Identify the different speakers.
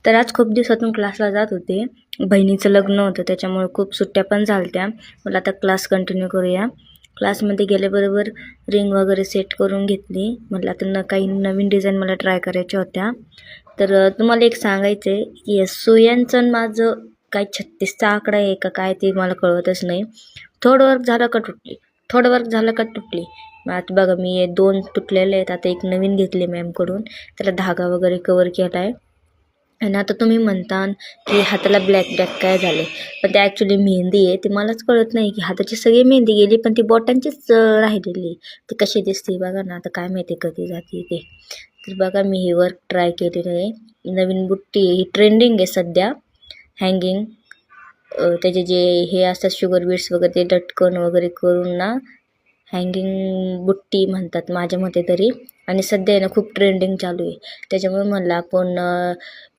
Speaker 1: तर आज खूप दिवसातून क्लासला जात होते. बहिणीचं लग्न होतं त्याच्यामुळे खूप सुट्ट्या पण झाल्या. मला आता क्लास कंटिन्यू करूया. क्लासमध्ये गेल्याबरोबर रिंग वगैरे सेट करून घेतली. म्हटलं आता काही नवीन डिझाईन मला ट्राय करायच्या होत्या. तर तुम्हाला एक सांगायचं आहे की सुयांचं माझं काय 36चा आकडा आहे का काय ते मला कळतच नाही. थोडं वर्क झालं का तुटली, थोडं वर्क झालं का तुटली. मग आता बघा मी 2 तुटलेले आहेत. आता एक नवीन घेतली मॅमकडून. त्याला धागा वगैरे कवर केला आहे. आणि आता तुम्ही म्हणता की हाताला ब्लॅक काय झाले, पण ते ॲक्च्युली मेहंदी आहे. ते मलाच कळत नाही की हाताची सगळी मेहंदी गेली पण ती बोटांचीच राहिलेली. ती कशी दिसते बघा ना. आता काय माहिती कधी जाते ते. तर बघा मी हे वर्क ट्राय केलेलं आहे. नवीन बुट्टी ही ट्रेंडिंग आहे सध्या. हँगिंग त्याचे जे हे असतात शुगर बीट्स वगैरे ते लटकन वगैरे करून ना हँगिंग बुट्टी म्हणतात माझ्या मते तरी. आणि सध्या आहे ना खूप ट्रेंडिंग चालू आहे. त्याच्यामुळे म्हणलं आपण